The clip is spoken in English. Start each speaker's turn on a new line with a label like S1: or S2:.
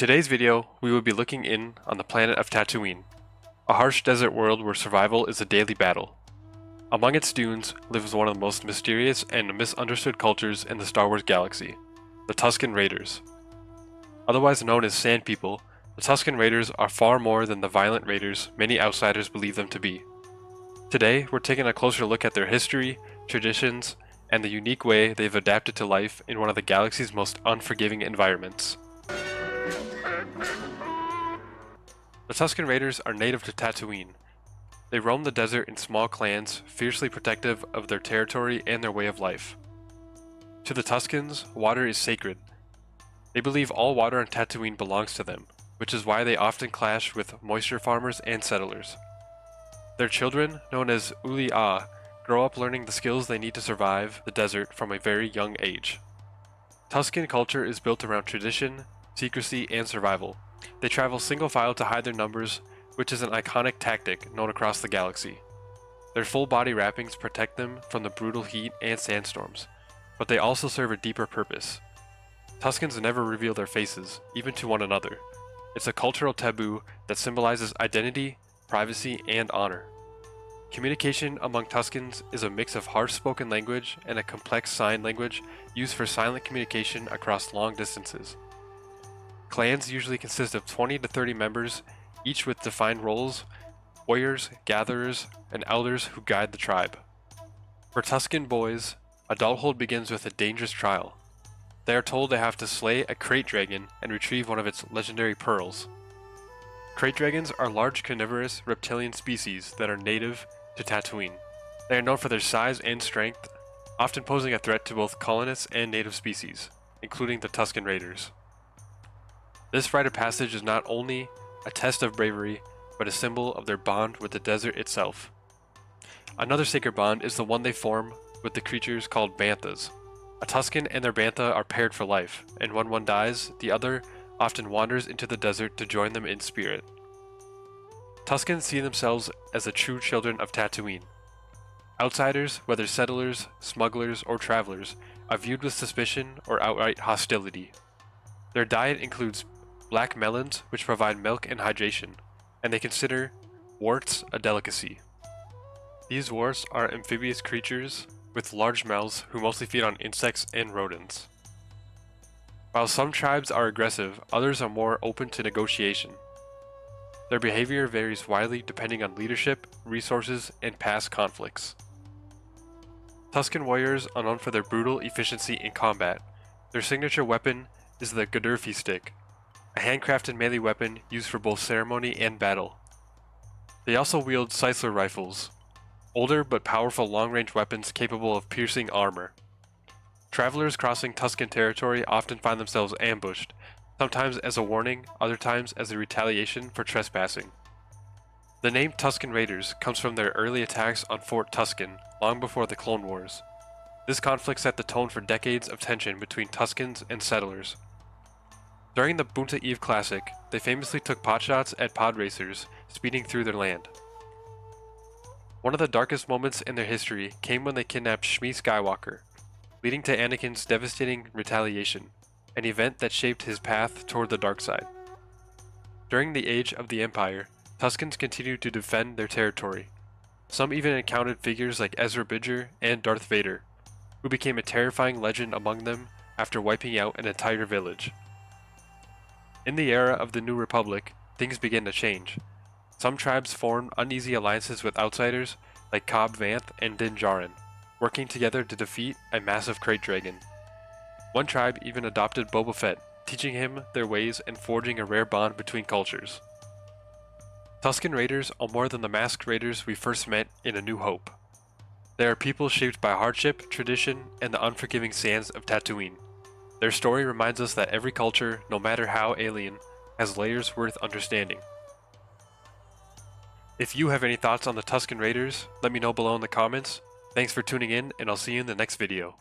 S1: today's video, we will be looking in on the planet of Tatooine, a harsh desert world where survival is a daily battle. Among its dunes lives one of the most mysterious and misunderstood cultures in the Star Wars galaxy, the Tusken Raiders. Otherwise known as Sand People, the Tusken Raiders are far more than the violent raiders many outsiders believe them to be. Today, we're taking a closer look at their history, traditions, and the unique way they've adapted to life in one of the galaxy's most unforgiving environments. The Tusken Raiders are native to Tatooine. They roam the desert in small clans, fiercely protective of their territory and their way of life. To the Tuskens, water is sacred. They believe all water on Tatooine belongs to them, which is why they often clash with moisture farmers and settlers. Their children, known as Uli-Ah, grow up learning the skills they need to survive the desert from a very young age. Tusken culture is built around tradition, secrecy, and survival. They travel single file to hide their numbers, which is an iconic tactic known across the galaxy. Their full body wrappings protect them from the brutal heat and sandstorms, but they also serve a deeper purpose. Tuskens never reveal their faces, even to one another. It's a cultural taboo that symbolizes identity, privacy, and honor. Communication among Tuskens is a mix of harsh spoken language and a complex sign language used for silent communication across long distances. Clans usually consist of 20 to 30 members, each with defined roles: warriors, gatherers, and elders who guide the tribe. For Tusken boys, adulthood begins with a dangerous trial. They are told they have to slay a krayt dragon and retrieve one of its legendary pearls. Krayt dragons are large carnivorous reptilian species that are native to Tatooine. They are known for their size and strength, often posing a threat to both colonists and native species, including the Tusken Raiders. This rite of passage is not only a test of bravery, but a symbol of their bond with the desert itself. Another sacred bond is the one they form with the creatures called banthas. A Tusken and their bantha are paired for life, and when one dies, the other often wanders into the desert to join them in spirit. Tuskens see themselves as the true children of Tatooine. Outsiders, whether settlers, smugglers, or travelers, are viewed with suspicion or outright hostility. Their diet includes black melons, which provide milk and hydration, and they consider warts a delicacy. These warts are amphibious creatures with large mouths who mostly feed on insects and rodents. While some tribes are aggressive, others are more open to negotiation. Their behavior varies widely depending on leadership, resources, and past conflicts. Tusken warriors are known for their brutal efficiency in combat. Their signature weapon is the Gadurfi stick, a handcrafted melee weapon used for both ceremony and battle. They also wield Sisler rifles, older but powerful long-range weapons capable of piercing armor. Travelers crossing Tusken territory often find themselves ambushed, sometimes as a warning, other times as a retaliation for trespassing. The name Tusken Raiders comes from their early attacks on Fort Tusken, long before the Clone Wars. This conflict set the tone for decades of tension between Tuskens and settlers. During the Boonta Eve Classic, they famously took potshots at pod racers speeding through their land. One of the darkest moments in their history came when they kidnapped Shmi Skywalker, leading to Anakin's devastating retaliation, an event that shaped his path toward the dark side. During the Age of the Empire, Tuskens continued to defend their territory. Some even encountered figures like Ezra Bridger and Darth Vader, who became a terrifying legend among them after wiping out an entire village. In the era of the New Republic, things began to change. Some tribes formed uneasy alliances with outsiders like Cobb Vanth and Din Djarin, working together to defeat a massive krayt dragon. One tribe even adopted Boba Fett, teaching him their ways and forging a rare bond between cultures. Tusken Raiders are more than the masked raiders we first met in A New Hope. They are people shaped by hardship, tradition, and the unforgiving sands of Tatooine. Their story reminds us that every culture, no matter how alien, has layers worth understanding. If you have any thoughts on the Tusken Raiders, let me know below in the comments. Thanks for tuning in, and I'll see you in the next video.